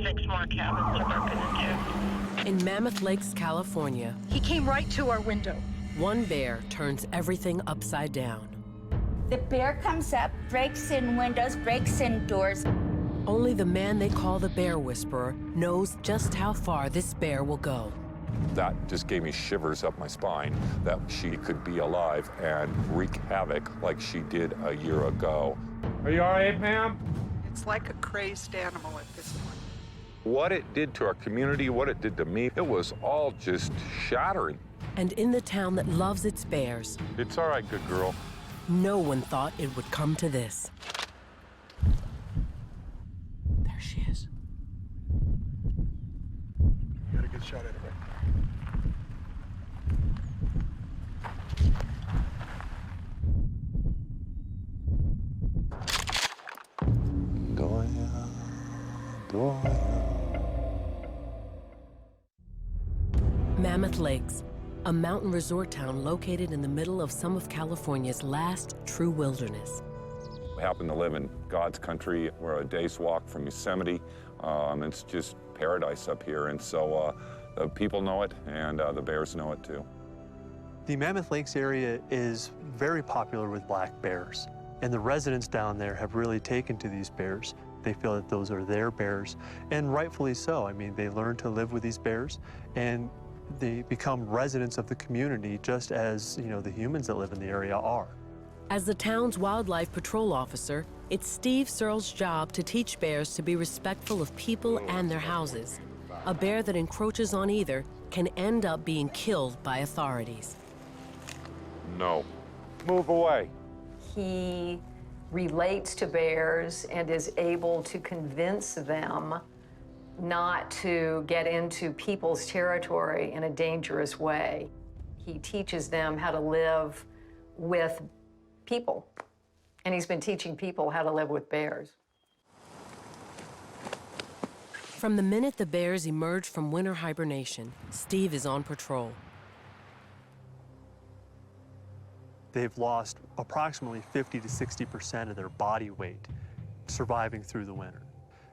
6 more cabins are broken into. In Mammoth Lakes, California, He came right to our window. one bear turns everything upside down. The bear comes up, breaks in windows, breaks in doors. Only the man they call the Bear Whisperer knows just how far this bear will go. That just gave me shivers up my spine, that she could be alive and wreak havoc like she did a year ago. Are you all right, ma'am? It's like a crazed animal at this point. What it did to our community, what it did to me, it was all just shattering. And in the town that loves its bears, It's all right, good girl. no one thought it would come to this. There she is. Got a good shot at it, right? Mammoth Lakes, a mountain resort town located in the middle of some of California's last true wilderness. We happen to live in God's country. We're a day's walk from Yosemite. It's just paradise up here, and so the people know it, and the bears know it too. The Mammoth Lakes area is very popular with black bears, and the residents down there have really taken to these bears. They feel that those are their bears, and rightfully so. I mean, they learn to live with these bears, and they become residents of the community just as, you know, the humans that live in the area are. As the town's wildlife patrol officer, it's Steve Searles' job to teach bears to be respectful of people and their houses. A bear that encroaches on either can end up being killed by authorities. No. Move away. He relates to bears and is able to convince them not to get into people's territory in a dangerous way. He teaches them how to live with people, and he's been teaching people how to live with bears. From the minute the bears emerge from winter hibernation, Steve is on patrol. They've lost approximately 50 to 60% of their body weight surviving through the winter.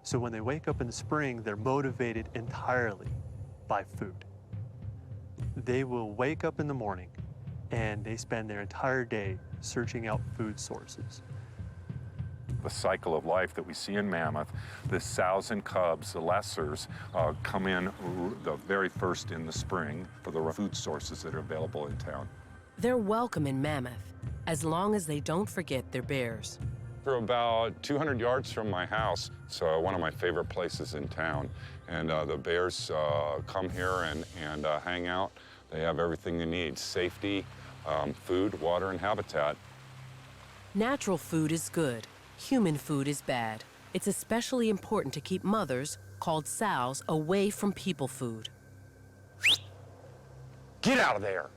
So when they wake up in the spring, they're motivated entirely by food. They will wake up in the morning and they spend their entire day searching out food sources. The cycle of life that we see in Mammoth, the sows and cubs, the lessers, come in the very first in the spring for the food sources that are available in town. They're welcome in Mammoth, as long as they don't forget their bears. They're about 200 yards from my house. It's one of my favorite places in town. And the bears come here and hang out. They have everything they need: safety, food, water, and habitat. Natural food is good. Human food is bad. It's especially important to keep mothers, called sows, away from people food. Get out of there!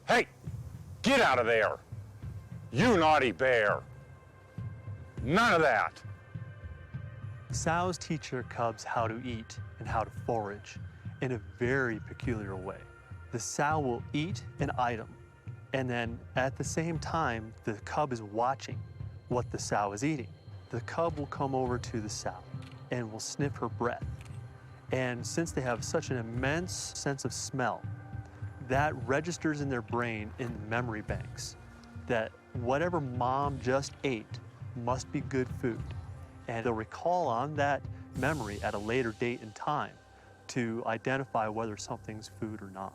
Hey, get out of there! You naughty bear! None of that! Sows teach their cubs how to eat and how to forage in a very peculiar way. The sow will eat an item, and then at the same time, the cub is watching what the sow is eating. The cub will come over to the sow and will sniff her breath. And since they have such an immense sense of smell, that registers in their brain in memory banks that whatever mom just ate must be good food. And they'll recall on that memory at a later date and time to identify whether something's food or not.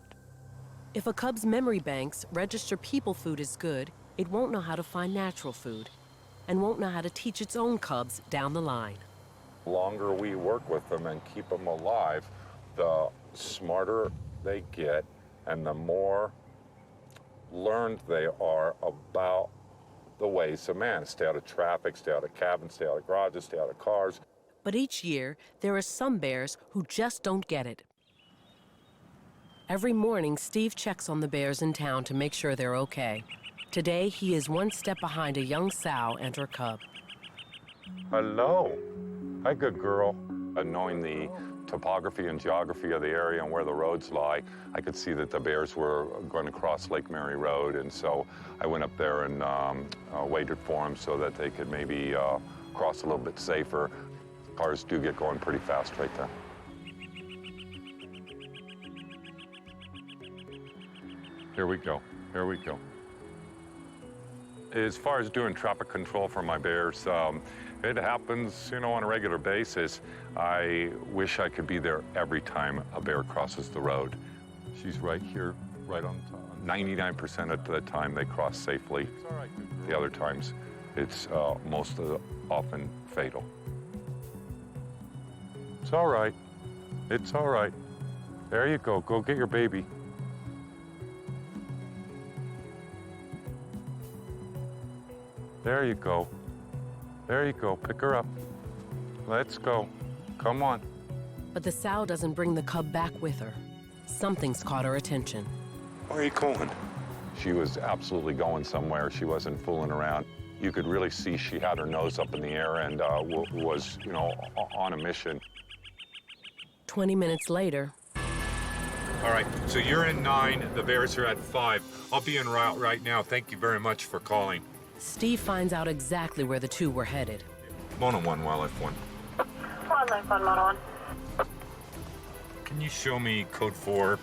If a cub's memory banks register people food as good, it won't know how to find natural food and won't know how to teach its own cubs down the line. The longer we work with them and keep them alive, the smarter they get and the more learned they are about the ways of man. Stay out of traffic, stay out of cabins, stay out of garages, stay out of cars. But each year, there are some bears who just don't get it. Every morning, Steve checks on the bears in town to make sure they're okay. Today, he is one step behind a young sow and her cub. Hello. Hi, good girl. Knowing the topography and geography of the area and where the roads lie, I could see that the bears were going to cross Lake Mary Road, and so I went up there and waited for them so that they could maybe cross a little bit safer. Cars do get going pretty fast right there. Here we go, here we go. As far as doing traffic control for my bears, it happens, you know, on a regular basis. I wish I could be there every time a bear crosses the road. She's right here, right on top. 99% of the time they cross safely. The other times, it's most often fatal. It's all right. It's all right. There you go. Go get your baby. There you go. There you go. Pick her up. Let's go. Come on. But the sow doesn't bring the cub back with her. Something's caught her attention. Where are you going? She was absolutely going somewhere. She wasn't fooling around. You could really see she had her nose up in the air and was, you know, on a mission. 20 minutes later, All right, so you're in 9, the bears are at 5. I'll be en route right now. Thank you very much for calling. Steve finds out exactly where the two were headed. Mono 1, Wildlife 1. Wildlife 1, Mono 1. Can you show me code 4,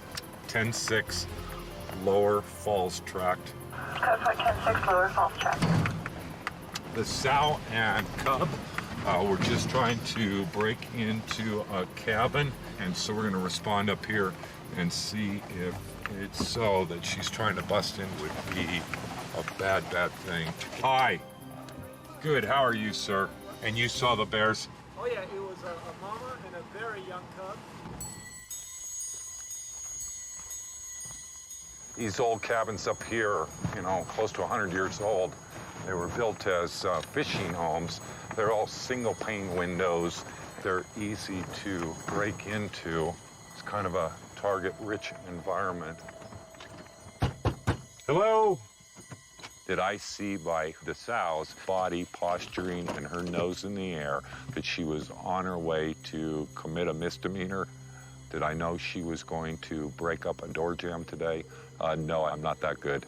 10-6, Lower Falls Tract? Code 4, 10-6, Lower Falls Tract. The sow and cub were just trying to break into a cabin, and so we're going to respond up here and see if it's so that she's trying to bust in would be a bad thing. Hi. Good, how are you, sir? And you saw the bears? Oh yeah, it was a mama and a very young cub. These old cabins up here, you know, close to 100 years old, they were built as fishing homes. They're all single pane windows. They're easy to break into. It's kind of a target-rich environment. Hello? Did I see by the sow's body posturing and her nose in the air that she was on her way to commit a misdemeanor? Did I know she was going to break up a door jamb today? No, I'm not that good.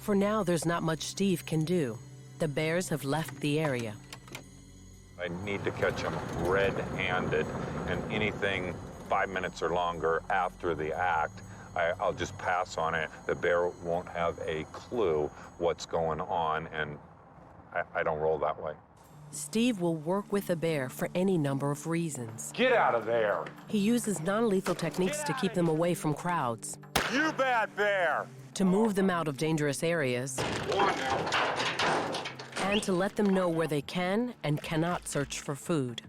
For now, there's not much Steve can do. The bears have left the area. I need to catch them red-handed, and anything 5 minutes or longer after the act, I'll just pass on it. The bear won't have a clue what's going on, and I don't roll that way. Steve will work with the bear for any number of reasons. Get out of there! He uses non-lethal techniques to keep them away from crowds, You bad bear! to move them out of dangerous areas, and to let them know where they can and cannot search for food.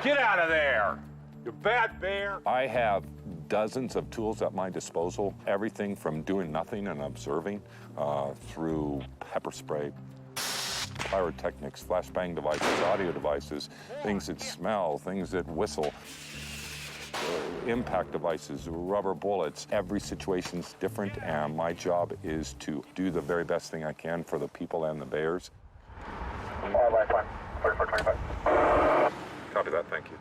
Get out of there! You bad bear! I have dozens of tools at my disposal, everything from doing nothing and observing through pepper spray, pyrotechnics, flashbang devices, audio devices, things that smell, things that whistle, impact devices, rubber bullets. Every situation's different, and my job is to do the very best thing I can for the people and the bears. Wildlife 1, 4425. Copy that, thank you.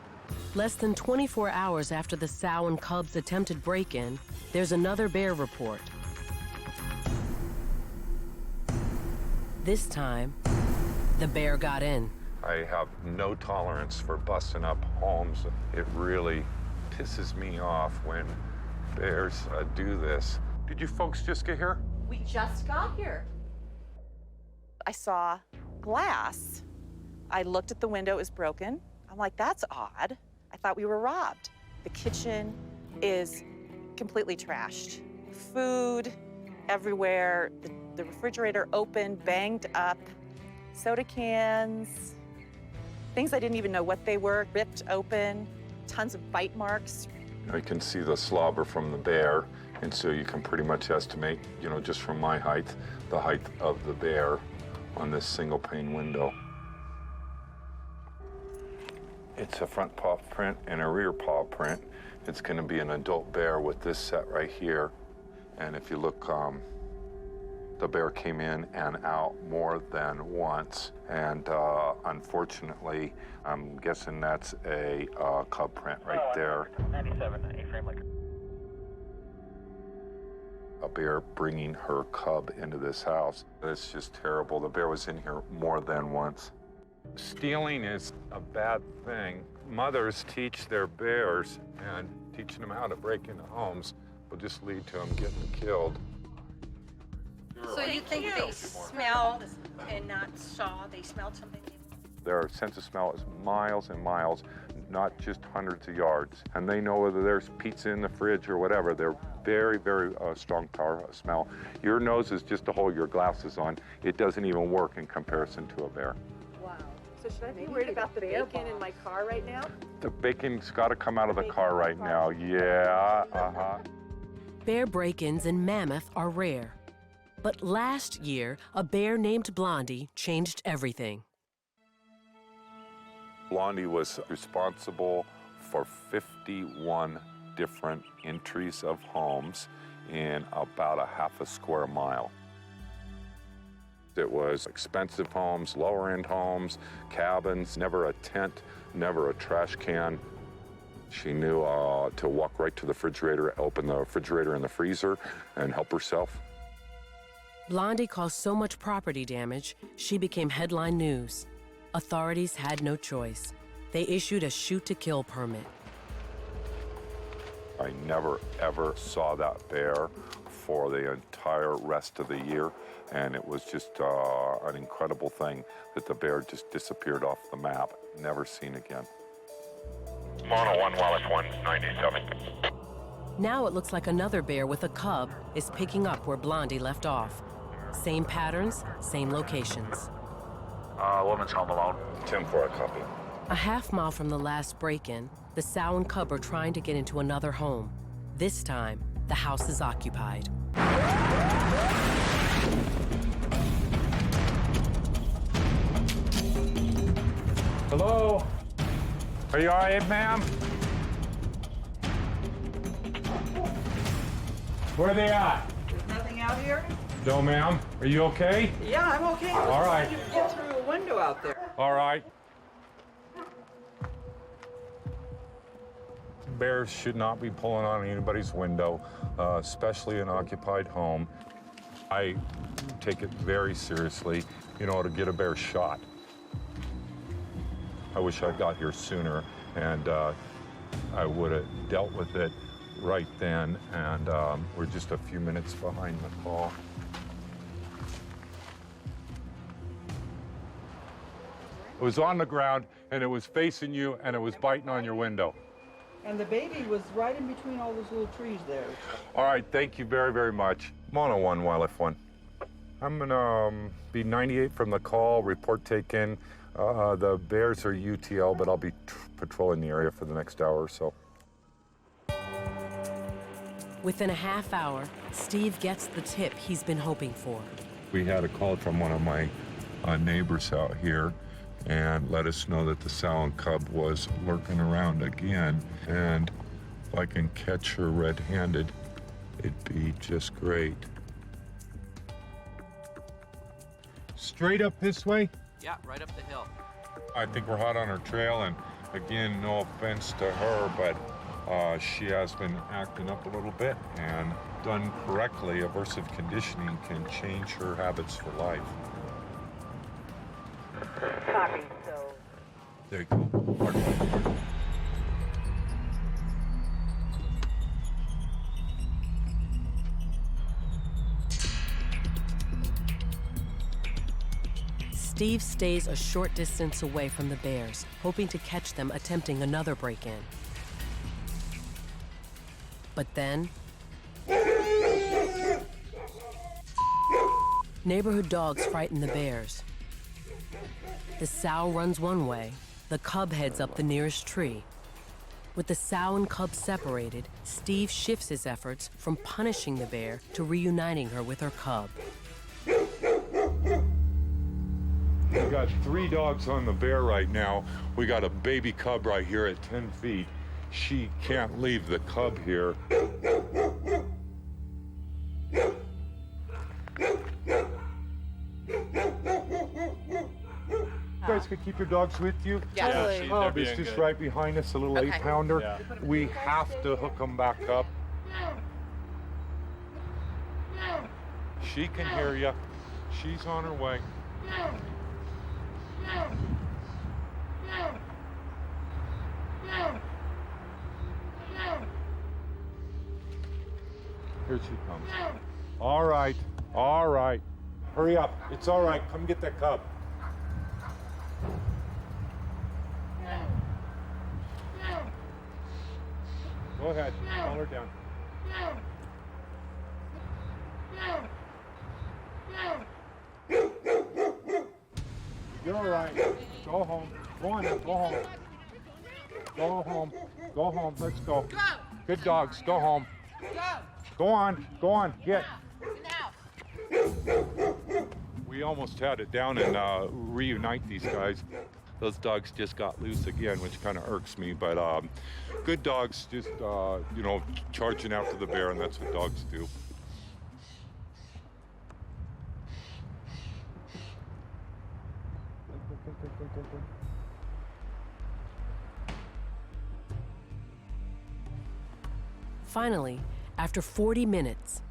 Less than 24 hours after the sow and cub's attempted break-in, there's another bear report. This time, the bear got in. I have no tolerance for busting up homes. It really pisses me off when bears do this. Did you folks just get here? We just got here. I saw glass. I looked at the window, it was broken. I'm like, that's odd. I thought we were robbed. The kitchen is completely trashed. Food everywhere, the refrigerator open, banged up, soda cans, things I didn't even know what they were, ripped open, tons of bite marks. I can see the slobber from the bear, and so you can pretty much estimate, you know, just from my height, the height of the bear on this single pane window. It's a front paw print and a rear paw print. It's going to be an adult bear with this set right here. And if you look, the bear came in and out more than once. And unfortunately, I'm guessing that's a cub print right there. 97, A-frame liquor. A bear bringing her cub into this house. It's just terrible. The bear was in here more than once. Stealing is a bad thing. Mothers teach their bears, and teaching them how to break into homes will just lead to them getting killed. So you think they smelled and not saw? They smelled something? Their sense of smell is miles and miles, not just hundreds of yards. And they know whether there's pizza in the fridge or whatever. They're very, very strong power smell. Your nose is just to hold your glasses on. It doesn't even work in comparison to a bear. Wow. So should I be worried about the bacon in my car right now? The bacon's got to come out of the car right now. Yeah, Bear break-ins in Mammoth are rare. But last year, a bear named Blondie changed everything. Blondie was responsible for 51 different entries of homes in about a half a square mile. It was expensive homes, lower-end homes, cabins, never a tent, never a trash can. She knew to walk right to the refrigerator, open the refrigerator and the freezer, and help herself. Blondie caused so much property damage, she became headline news. Authorities had no choice. They issued a shoot-to-kill permit. I never, ever saw that bear for the entire rest of the year, and it was just an incredible thing that the bear just disappeared off the map, never seen again. Mono 1, Wallace 1, 97. Now it looks like another bear with a cub is picking up where Blondie left off. Same patterns, same locations. Woman's home alone. 10 for a copy. A half mile from the last break-in, the sow and cub are trying to get into another home. This time, the house is occupied. Hello? Are you all right, ma'am? Where are they at? There's nothing out here? No, ma'am. Are you okay? Yeah, I'm okay. All right. You can get through a window out there. All right. Bears should not be pulling on anybody's window, especially an occupied home. I take it very seriously, to get a bear shot. I wish I got here sooner, and I would have dealt with it right then, and we're just a few minutes behind the call. It was on the ground, and it was facing you, and it was biting on your window. And the baby was right in between all those little trees there. All right, thank you very, very much. Mono 1, Wildlife 1. I'm gonna be 98 from the call, report taken. The bears are UTL, but I'll be patrolling the area for the next hour or so. Within a half hour, Steve gets the tip he's been hoping for. We had a call from one of my neighbors out here and let us know that the sow and cub was lurking around again. And if I can catch her red-handed, it'd be just great. Straight up this way? Yeah, right up the hill. I think we're hot on her trail, and again, no offense to her, but she has been acting up a little bit, and done correctly, aversive conditioning can change her habits for life. Copy, so. There you go. Steve stays a short distance away from the bears, hoping to catch them attempting another break-in. But then, neighborhood dogs frighten the bears. The sow runs one way, the cub heads up the nearest tree. With the sow and cub separated, Steve shifts his efforts from punishing the bear to reuniting her with her cub. We got 3 dogs on the bear right now. We got a baby cub right here at 10 feet. She can't leave the cub here. You guys could keep your dogs with you? Yeah, totally. Cub is just right behind us, a little 8-pounder. Yeah. We have to hook them back up. She can hear you. She's on her way. Here she comes. All right, all right. Hurry up. It's all right. Come get that cub. Go ahead. Calm her down. You're all right. Go home. Go on now. Go home. Go home. Go home. Let's go. Good dogs. Go home. Go on. Go on. Get. We almost had it down and reunite these guys. Those dogs just got loose again, which kind of irks me. But good dogs just, you know, charging after the bear, and that's what dogs do. Finally, after 40 minutes,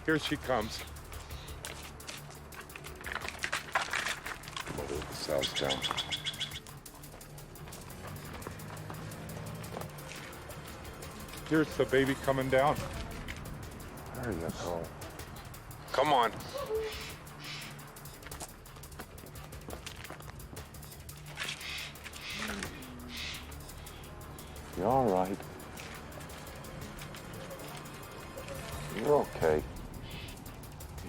Here she comes. Move the sows down. Here's the baby coming down. There you go. Come on. You're all right. You're okay.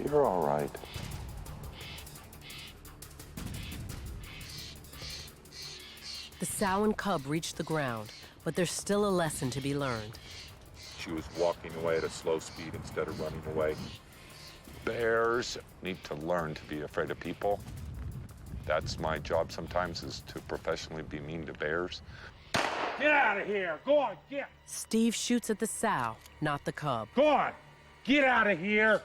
You're all right. the sow and cub reach the ground, but there's still a lesson to be learned. She was walking away at a slow speed instead of running away. Bears need to learn to be afraid of people. That's my job sometimes, is to professionally be mean to bears. Get out of here! Go on, get! Steve shoots at the sow, not the cub. Go on! Get out of here!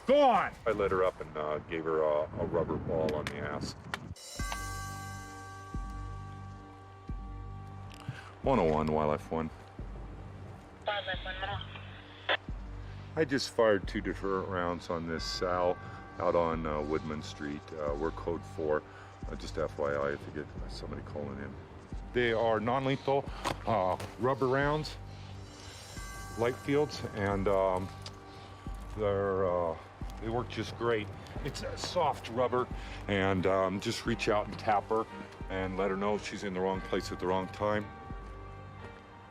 Go on! I lit her up and gave her a rubber ball on the ass. 101, Wildlife 1. I just fired 2 different rounds on this sow out on Woodman Street. We're code 4. Just FYI, if you get somebody calling in. They are non-lethal rubber rounds, light fields, and they work just great. It's a soft rubber, and just reach out and tap her and let her know she's in the wrong place at the wrong time.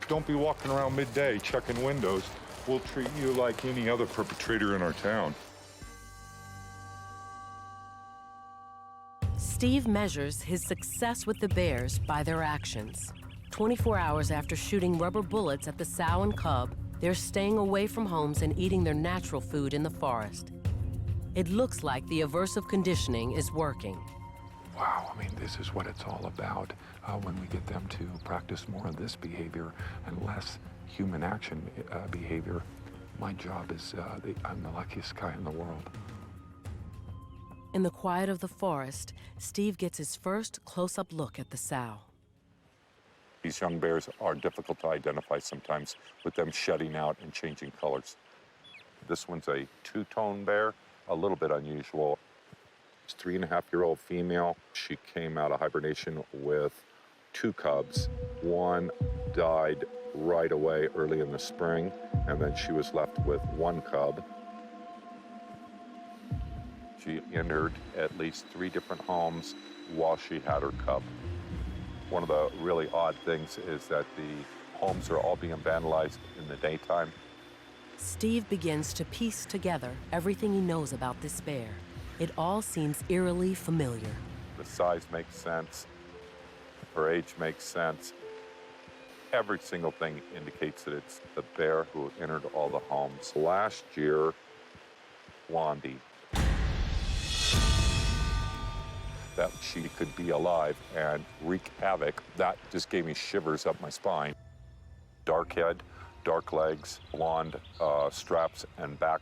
Don't be walking around midday checking windows. We'll treat you like any other perpetrator in our town. Steve measures his success with the bears by their actions. 24 hours after shooting rubber bullets at the sow and cub, they're staying away from homes and eating their natural food in the forest. It looks like the aversive conditioning is working. Wow, I mean, this is what it's all about. When we get them to practice more of this behavior and less human action behavior, my job is, I'm the luckiest guy in the world. In the quiet of the forest, Steve gets his first close-up look at the sow. These young bears are difficult to identify sometimes with them shedding out and changing colors. This one's a two-tone bear, a little bit unusual. It's a 3.5-year-old female. She came out of hibernation with 2 cubs. One died right away early in the spring, and then she was left with 1 cub. She entered at least 3 different homes while she had her cub. One of the really odd things is that the homes are all being vandalized in the daytime. Steve begins to piece together everything he knows about this bear. It all seems eerily familiar. The size makes sense. Her age makes sense. Every single thing indicates that it's the bear who entered all the homes. Last year, Blondie, that she could be alive and wreak havoc, that just gave me shivers up my spine. Dark head, dark legs, blonde straps and back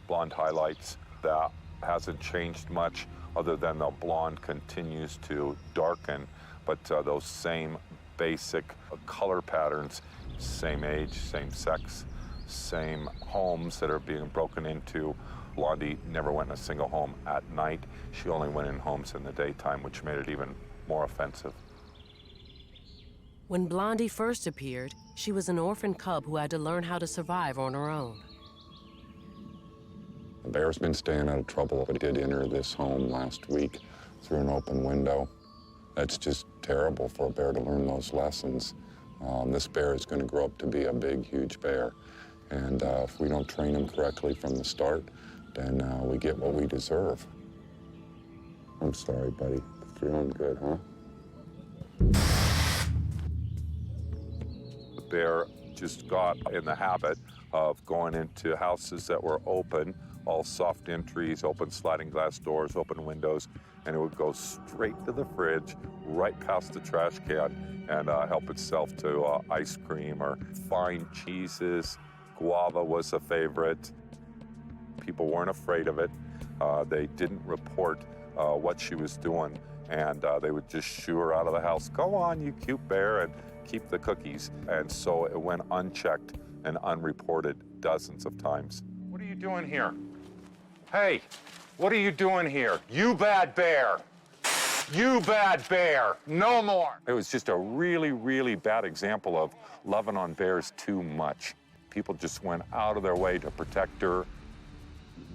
blonde highlights. That hasn't changed much other than the blonde continues to darken, but those same basic color patterns, same age, same sex, same homes that are being broken into, Blondie never went in a single home at night. She only went in homes in the daytime, which made it even more offensive. When Blondie first appeared, she was an orphan cub who had to learn how to survive on her own. The bear's been staying out of trouble, but did enter this home last week through an open window. That's just terrible for a bear to learn those lessons. This bear is going to grow up to be a big, huge bear. And if we don't train him correctly from the start, then we get what we deserve. I'm sorry, buddy. Feeling good, huh? The bear just got in the habit of going into houses that were open, all soft entries, open sliding glass doors, open windows, and it would go straight to the fridge, right past the trash can, and help itself to ice cream or fine cheeses. Guava was a favorite. People weren't afraid of it. They didn't report what she was doing, and they would just shoo her out of the house. Go on, you cute bear, and keep the cookies. And so it went unchecked and unreported dozens of times. What are you doing here? Hey, what are you doing here? You bad bear. You bad bear. No more. It was just a really, really bad example of loving on bears too much. People just went out of their way to protect her.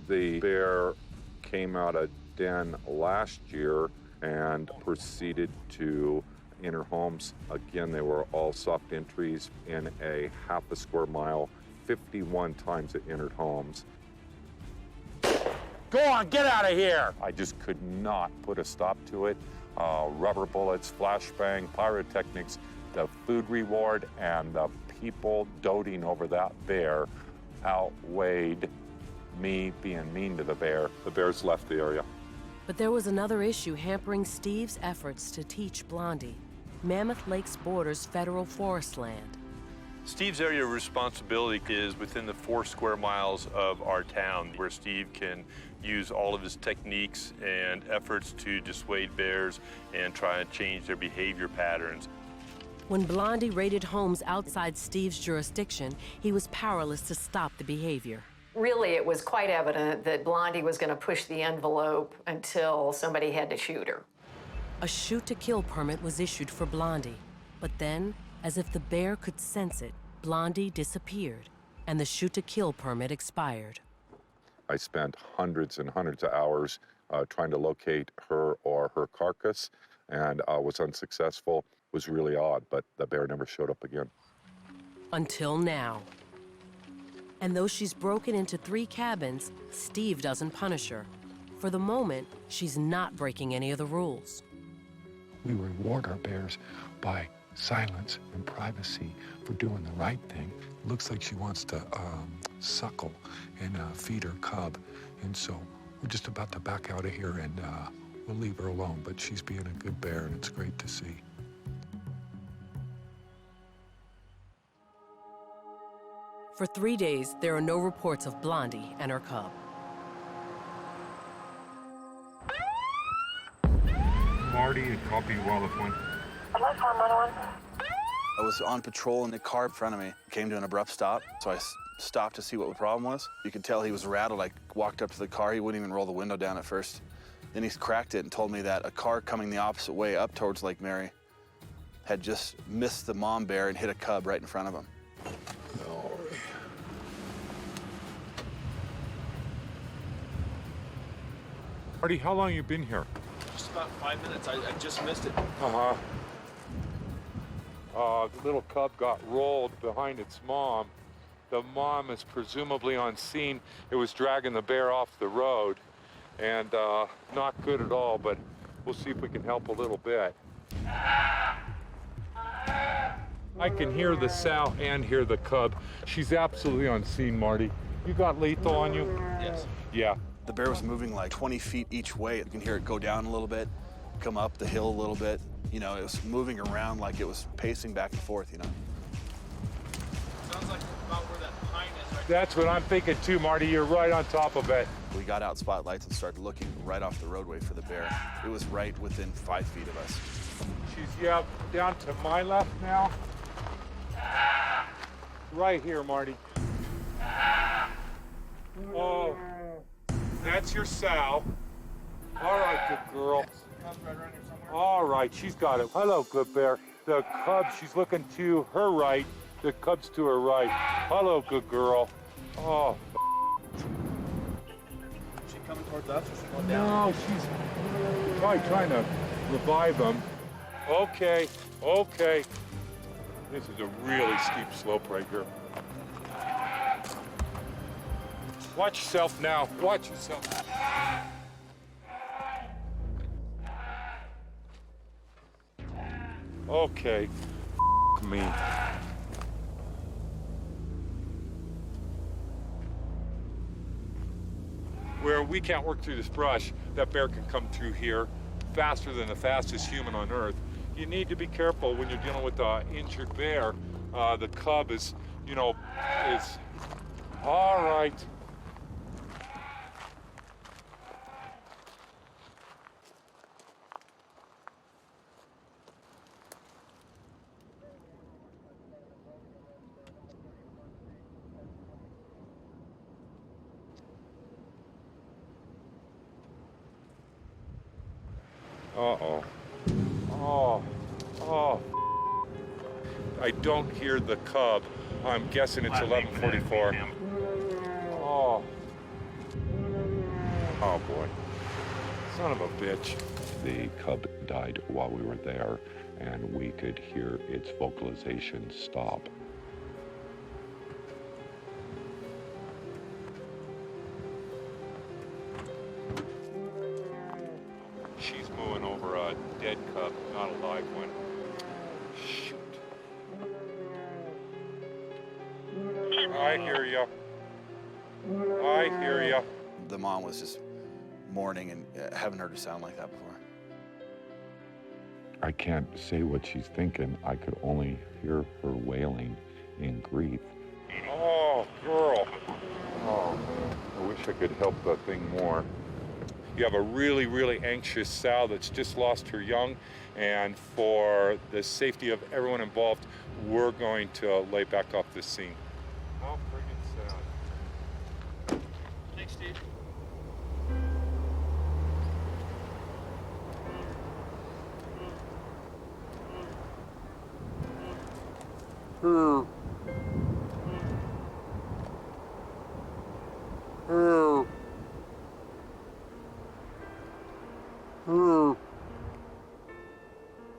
The bear came out of den last year and proceeded to enter homes. Again, they were all soft entries in a half a square mile. 51 times it entered homes. Go on, get out of here. I just could not put a stop to it. Rubber bullets, flashbang, pyrotechnics, the food reward, and the people doting over that bear outweighed me being mean to the bear. The bears left the area. But there was another issue hampering Steve's efforts to teach Blondie. Mammoth Lakes borders federal forest land. Steve's area of responsibility is within the 4 square miles of our town, where Steve can use all of his techniques and efforts to dissuade bears and try and change their behavior patterns. When Blondie raided homes outside Steve's jurisdiction, he was powerless to stop the behavior. Really, it was quite evident that Blondie was going to push the envelope until somebody had to shoot her. A shoot-to-kill permit was issued for Blondie, but then, as if the bear could sense it, Blondie disappeared, and the shoot-to-kill permit expired. I spent hundreds and hundreds of hours trying to locate her or her carcass, and was unsuccessful. It was really odd, but the bear never showed up again. Until now. And though she's broken into 3 cabins, Steve doesn't punish her. For the moment, she's not breaking any of the rules. We reward our bears by silence and privacy for doing the right thing. It looks like she wants to suckle and feed her cub. And so we're just about to back out of here and we'll leave her alone. But she's being a good bear and it's great to see. For 3 days, there are no reports of Blondie and her cub. Marty, and copy Wildlife 1. I was on patrol and the car in front of me came to an abrupt stop, so I stopped to see what the problem was. You could tell he was rattled. I walked up to the car. He wouldn't even roll the window down at first. Then he cracked it and told me that a car coming the opposite way up towards Lake Mary had just missed the mom bear and hit a cub right in front of him. No. Marty, how long you been here? Just about 5 minutes. I just missed it. The little cub got rolled behind its mom. The mom is presumably on scene. It was dragging the bear off the road, and not good at all, but we'll see if we can help a little bit. I can hear the sow and hear the cub. She's absolutely on scene, Marty. You got lethal on you? Yes. Yeah. The bear was moving like 20 feet each way. You can hear it go down a little bit, come up the hill a little bit. You know, it was moving around like it was pacing back and forth, you know. Sounds like about where that pine is right That's what I'm thinking too, Marty. You're right on top of it. We got out spotlights and started looking right off the roadway for the bear. It was right within 5 feet of us. She's, yeah, down to my left now. Right here, Marty. Oh. That's your sow. All right, good girl. All right, she's got it. Hello, good bear. The cub, she's looking to her right. The cub's to her right. Hello, good girl. Oh. Is she coming towards us or is she going down? No, she's probably trying to revive them. Okay, okay. This is a really steep slope right here. Watch yourself now. Watch yourself. Okay. Me. Where we can't work through this brush, that bear can come through here faster than the fastest human on Earth. You need to be careful when you're dealing with an injured bear. The cub is, you know, is all right. Uh-oh. Oh. Oh. I don't hear the cub. I'm guessing it's 11:44. Oh. Oh, boy. Son of a bitch. The cub died while we were there, and we could hear its vocalization stop. She's mooing over a dead cub, not a live one. Shoot. I hear ya. I hear ya. The mom was just mourning and haven't heard her sound like that before. I can't say what she's thinking. I could only hear her wailing in grief. Oh, girl. Oh, I wish I could help that thing more. You have a really, really anxious sow that's just lost her young, and for the safety of everyone involved, we're going to lay back off this scene. How friggin' sad. Thanks, Steve.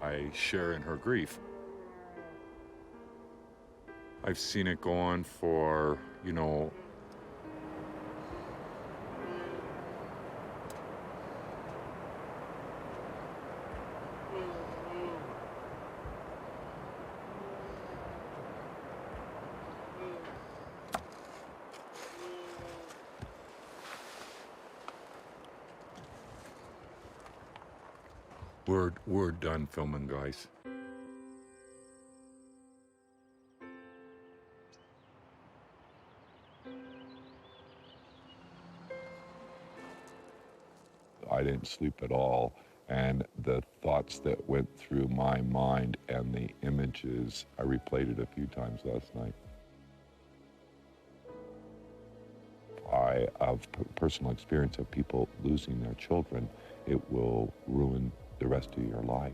I share in her grief. I've seen it go on for, you know, we're done filming, guys. I didn't sleep at all, and the thoughts that went through my mind and the images, I replayed it a few times last night. I have personal experience of people losing their children. It will ruin the rest of your life.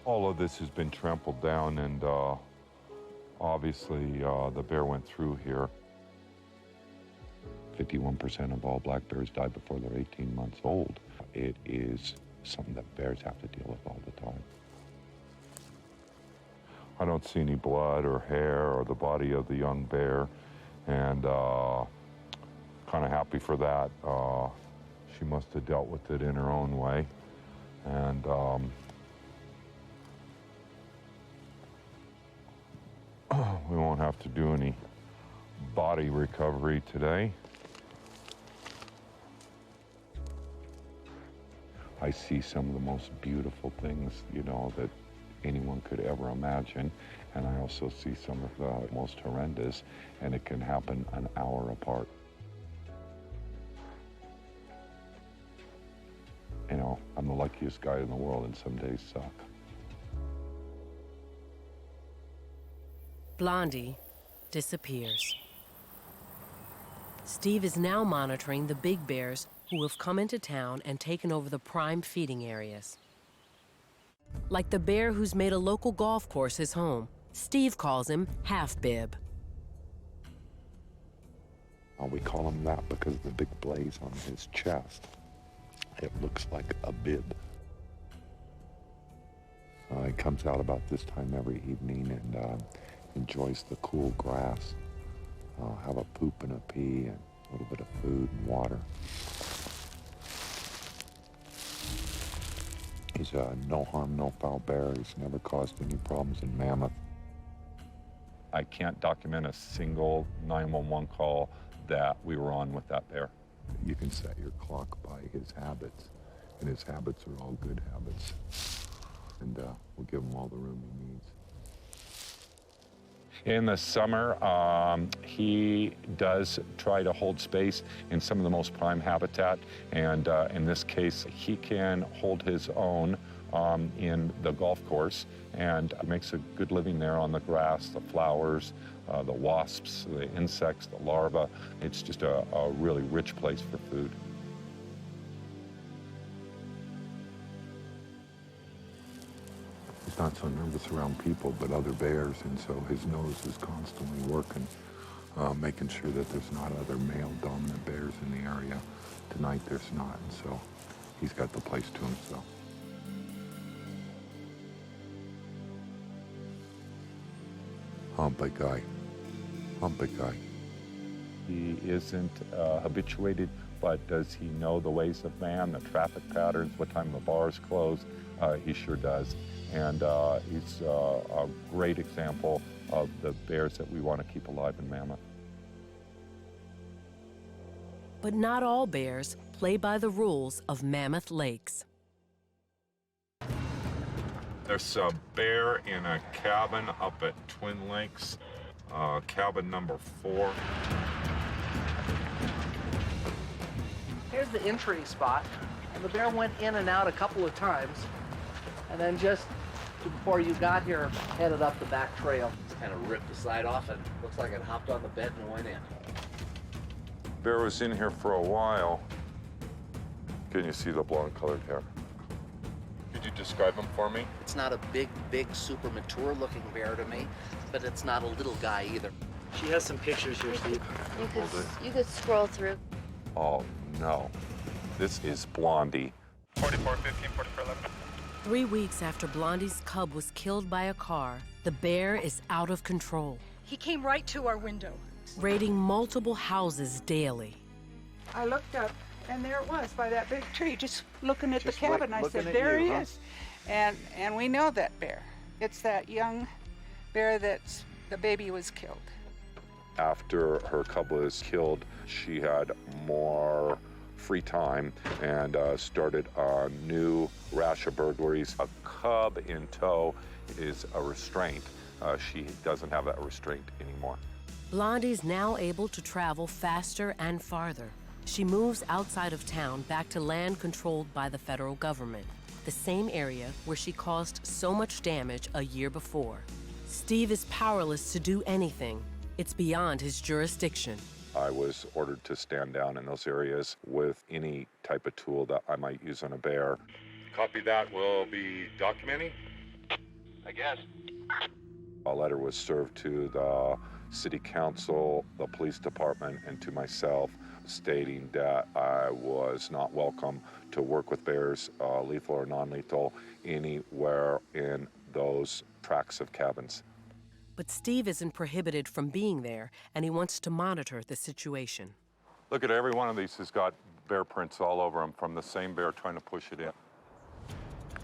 All of this has been trampled down, and obviously the bear went through here. 51% of all black bears die before they're 18 months old. It is something that bears have to deal with all the time. I don't see any blood or hair or the body of the young bear, and kind of happy for that. She must have dealt with it in her own way, and we won't have to do any body recovery today. I see some of the most beautiful things, you know, that anyone could ever imagine. And I also see some of the most horrendous, and it can happen an hour apart. You know, I'm the luckiest guy in the world, and some days suck. Blondie disappears. Steve is now monitoring the big bears who have come into town and taken over the prime feeding areas. Like the bear who's made a local golf course his home. Steve calls him Half-Bib. We call him that because of the big blaze on his chest. It looks like a bib. He comes out about this time every evening and enjoys the cool grass. Have a poop and a pee and a little bit of food and water. He's a no harm, no foul bear. He's never caused any problems in Mammoth. I can't document a single 911 call that we were on with that bear. You can set your clock by his habits, and his habits are all good habits. And we'll give him all the room he needs. In the summer, he does try to hold space in some of the most prime habitat, and in this case, he can hold his own in the golf course and makes a good living there on the grass, the flowers, the wasps, the insects, the larvae. It's just a really rich place for food. He's not so nervous around people, but other bears, and so his nose is constantly working, making sure that there's not other male dominant bears in the area. Tonight there's not, and so he's got the place to himself. Big guy. Big guy. He isn't habituated, but does he know the ways of man, the traffic patterns, what time the bars close? He sure does. And he's a great example of the bears that we want to keep alive in Mammoth. But not all bears play by the rules of Mammoth Lakes. There's a bear in a cabin up at Twin Lakes, cabin number 4. Here's the entry spot, and the bear went in and out a couple of times, and then just before you got here, headed up the back trail. Just kind of ripped the side off, and looks like it hopped on the bed and went in. Bear was in here for a while. Can you see the blonde colored hair? Could you describe him for me? It's not a big, super mature looking bear to me, but it's not a little guy either. She has some pictures here, Steve. You could scroll through. Oh, no. This is Blondie. 4415, 4411. 3 weeks after Blondie's cub was killed by a car, the bear is out of control, He came right to our window. raiding multiple houses daily. I looked up, and there it was by that big tree, just looking at the cabin. I said, at there you, he huh? is. And we know that bear. It's that young bear that's the baby was killed. After her cub was killed, she had more free time and started a new rash of burglaries. A cub in tow is a restraint. She doesn't have that restraint anymore. Blondie's now able to travel faster and farther. She moves outside of town back to land controlled by the federal government, the same area where she caused so much damage a year before. Steve is powerless to do anything. It's beyond his jurisdiction. I was ordered to stand down in those areas with any type of tool that I might use on a bear. Copy that. We'll be documenting. I guess. A letter was served to the city council, the police department, and to myself, stating that I was not welcome to work with bears, lethal or non-lethal, anywhere in those tracts of cabins. But Steve isn't prohibited from being there, and he wants to monitor the situation. Look at every one of these has got bear prints all over them from the same bear trying to push it in.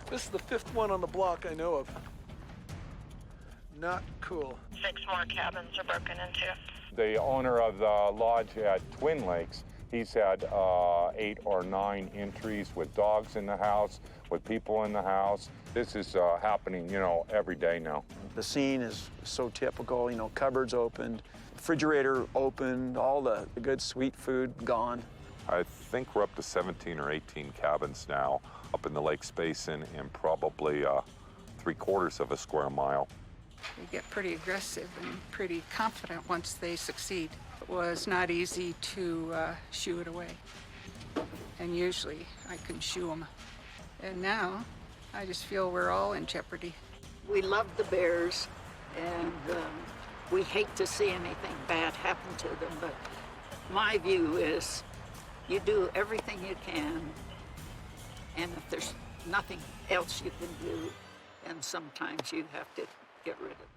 This is the 5th one on the block I know of. Not cool. 6 more cabins are broken into. The owner of the lodge at Twin Lakes, he's had 8 or 9 entries with dogs in the house, with people in the house. This is happening, every day now. The scene is so typical, cupboards opened, refrigerator opened, all the good sweet food gone. I think we're up to 17 or 18 cabins now up in the Lakes Basin in probably 3/4 of a square mile. They get pretty aggressive and pretty confident once they succeed. was not easy to shoo it away. And usually I can shoo them. And now I just feel we're all in jeopardy. We love the bears, and we hate to see anything bad happen to them, but my view is you do everything you can, and if there's nothing else you can do, then sometimes you have to get rid of it.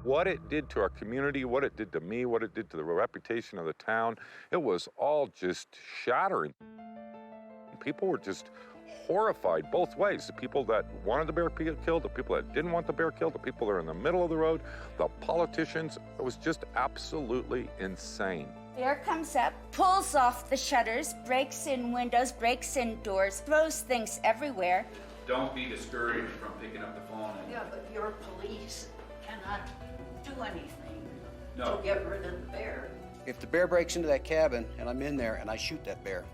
What it did to our community, what it did to me, what it did to the reputation of the town, it was all just shattering. People were just horrified both ways. The people that wanted the bear killed, the people that didn't want the bear killed, the people that are in the middle of the road, the politicians. It was just absolutely insane. Bear comes up, pulls off the shutters, breaks in windows, breaks in doors, throws things everywhere. Don't be discouraged from picking up the phone. Yeah, but your police cannot do anything No. to get rid of the bear. If the bear breaks into that cabin and I'm in there and I shoot that bear,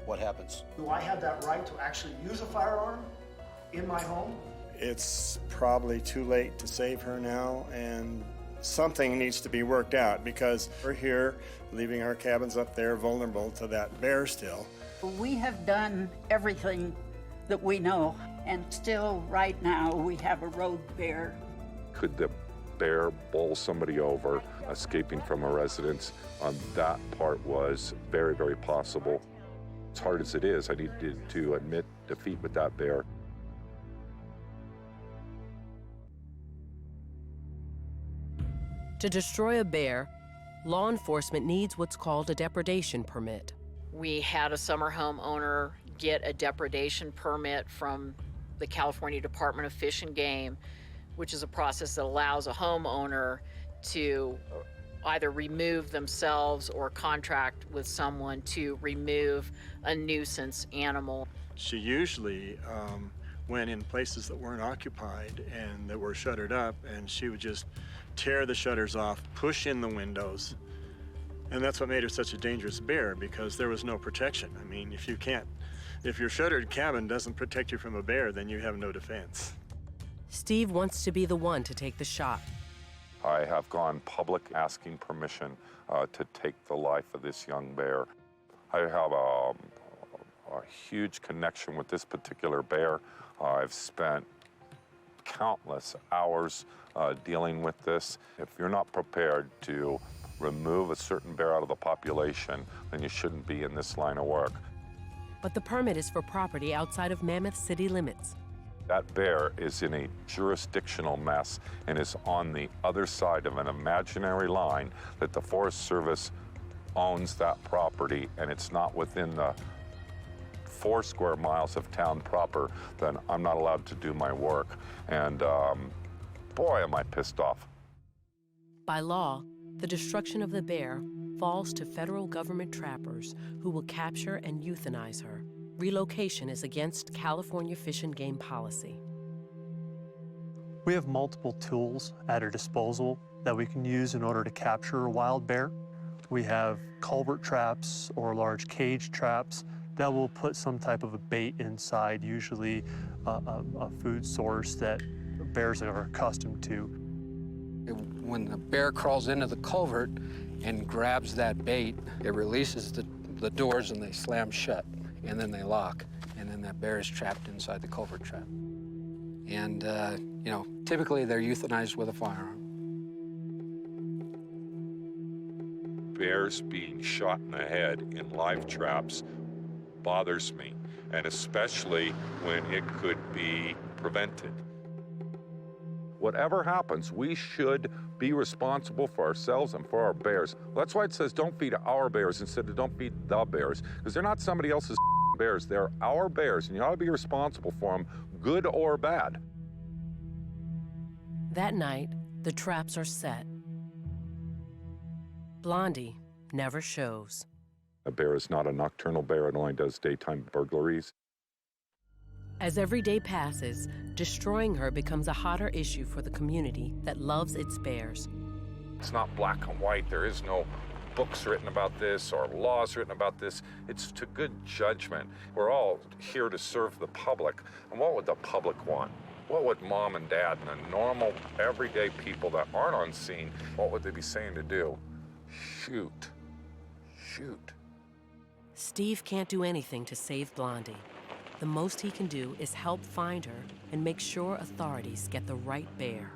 what happens? Do I have that right to actually use a firearm in my home? It's probably too late to save her now, and something needs to be worked out because we're here leaving our cabins up there vulnerable to that bear still. We have done everything that we know, and still right now we have a road bear. Could the bear bowl somebody over, escaping from a residence? That part was very, very possible. As hard as it is, I needed to admit defeat with that bear. To destroy a bear, law enforcement needs what's called a depredation permit. We had a summer home owner get a depredation permit from the California Department of Fish and Game, which is a process that allows a homeowner to either remove themselves or contract with someone to remove a nuisance animal. She usually went in places that weren't occupied and that were shuttered up, and she would just tear the shutters off, push in the windows, and that's what made her such a dangerous bear, because there was no protection. I mean, if your shuttered cabin doesn't protect you from a bear, then you have no defense. Steve wants to be the one to take the shot. I have gone public asking permission to take the life of this young bear. I have a huge connection with this particular bear. I've spent countless hours dealing with this. If you're not prepared to remove a certain bear out of the population, then you shouldn't be in this line of work. But the permit is for property outside of Mammoth city limits. That bear is in a jurisdictional mess and is on the other side of an imaginary line that the Forest Service owns that property, and it's not within the 4 square miles of town proper, then I'm not allowed to do my work. And boy, am I pissed off. By law, the destruction of the bear falls to federal government trappers who will capture and euthanize her. Relocation is against California Fish and Game policy. We have multiple tools at our disposal that we can use in order to capture a wild bear. We have culvert traps or large cage traps that will put some type of a bait inside, usually a food source that bears are accustomed to. When the bear crawls into the culvert and grabs that bait, it releases the doors and they slam shut, and then they lock, and then that bear is trapped inside the culvert trap. And, you know, typically they're euthanized with a firearm. Bears being shot in the head in live traps bothers me, and especially when it could be prevented. Whatever happens, we should be responsible for ourselves and for our bears. That's why it says don't feed our bears instead of don't feed the bears, because they're not somebody else's bears. They're our bears, and you ought to be responsible for them, good or bad. That night, the traps are set. Blondie never shows. A bear is not a nocturnal bear. It only does daytime burglaries. As every day passes, destroying her becomes a hotter issue for the community that loves its bears. It's not black and white. There is no books written about this or laws written about this. It's to good judgment. We're all here to serve the public. And what would the public want? What would mom and dad and the normal, everyday people that aren't on scene, what would they be saying to do? Shoot. Shoot. Steve can't do anything to save Blondie. The most he can do is help find her and make sure authorities get the right bear.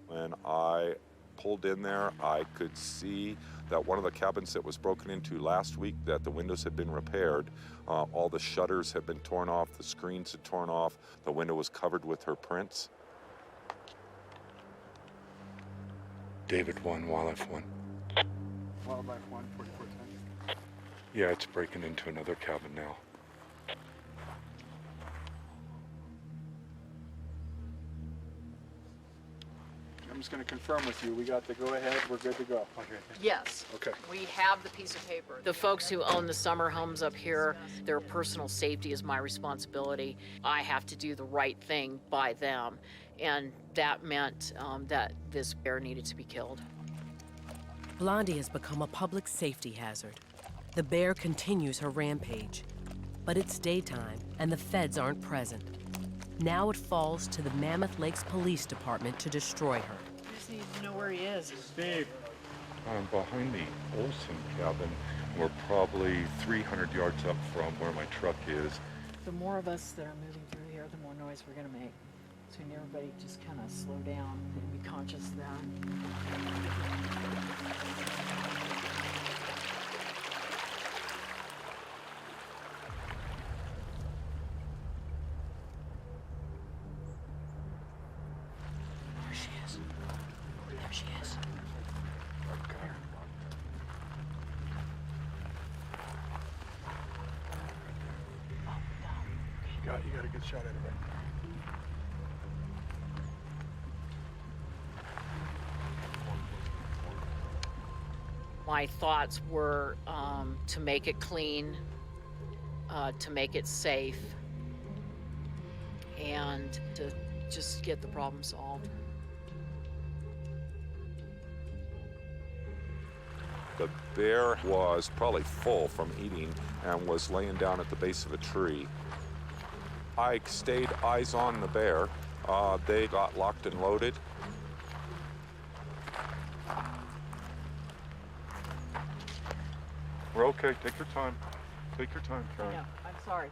When I pulled in there, I could see that one of the cabins that was broken into last week, that the windows had been repaired. All the shutters had been torn off, the screens had torn off, the window was covered with her prints. David 1, Wildlife 1. Wildlife 1, 4410. Yeah, it's breaking into another cabin now. I'm just going to confirm with you. We got the go-ahead. We're good to go. Okay. Yes. Okay. We have the piece of paper. The folks who own the summer homes up here, their personal safety is my responsibility. I have to do the right thing by them. And that meant that this bear needed to be killed. Blondie has become a public safety hazard. The bear continues her rampage. But it's daytime, and the feds aren't present. Now it falls to the Mammoth Lakes Police Department to destroy her. I just need to know where he is. Steve. I'm behind the Olson cabin. We're probably 300 yards up from where my truck is. The more of us that are moving through here, the more noise we're going to make. So we need everybody just kind of slow down and be conscious of that. You got a good shot at it right now. My thoughts were to make it clean, to make it safe, and to just get the problem solved. The bear was probably full from eating and was laying down at the base of a tree. I stayed eyes on the bear. They got locked and loaded. We're okay. Take your time. Take your time, Karen. Yeah, I'm sorry.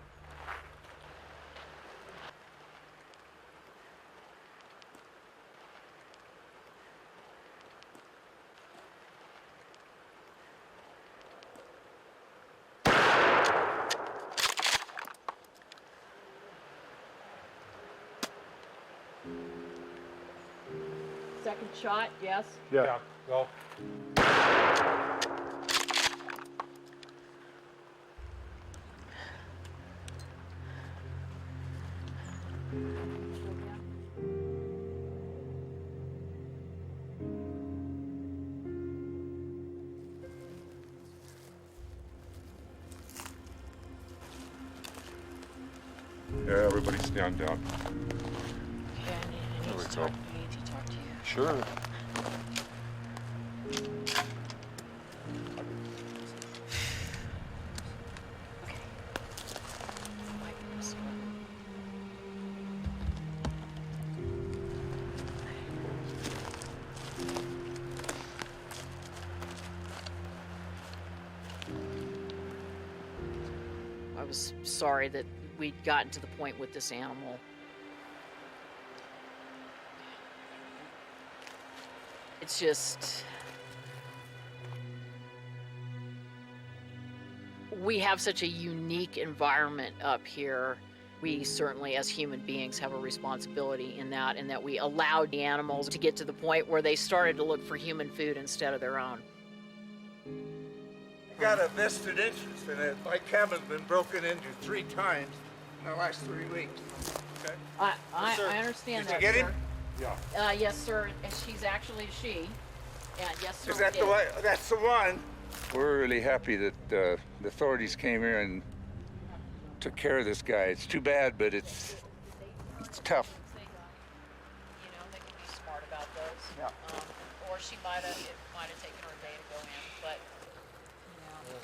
Second shot, yes? Yeah. Go. Yeah, everybody stand down. Okay, I need to talk to you. Sure. I was sorry that we'd gotten to the point with this animal. It's just, we have such a unique environment up here. We certainly, as human beings, have a responsibility in that, and that we allowed the animals to get to the point where they started to look for human food instead of their own. I got a vested interest in it. My cabin's been broken into 3 times in the last 3 weeks. Okay? I understand that, Did you get sir. him? Yeah. Yes, sir. And she's actually a she. And yes, sir. Is that the way? That's the one. We're really happy that the authorities came here and took care of this guy. It's too bad, but it's tough. You know, they can be smart about those. Yeah. Or it might have taken her a day to go in, but, you know.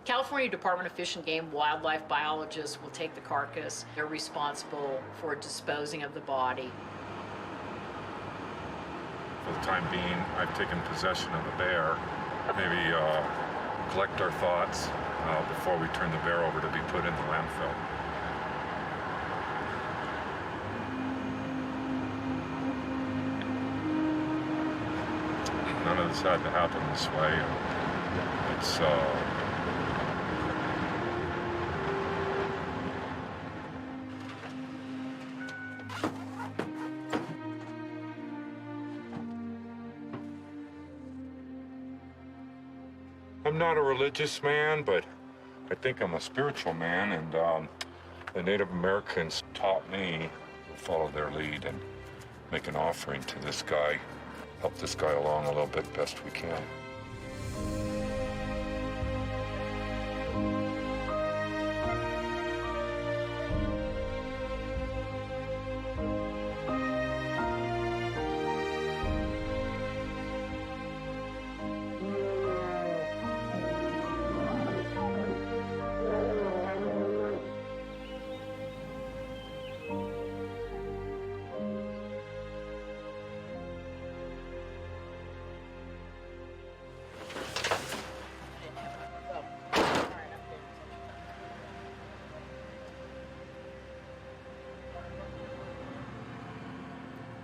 California Department of Fish and Game wildlife biologists will take the carcass. They're responsible for disposing of the body. For the time being, I've taken possession of the bear. Maybe collect our thoughts before we turn the bear over to be put in the landfill. None of this had to happen this way. It's I'm not a religious man, but I think I'm a spiritual man, and the Native Americans taught me to follow their lead and make an offering to this guy, help this guy along a little bit best we can.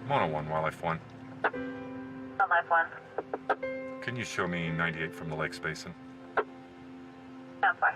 Mono 1, Wildlife 1. Wildlife 1. Can you show me 98 from the Lakes Basin? Sounds fine.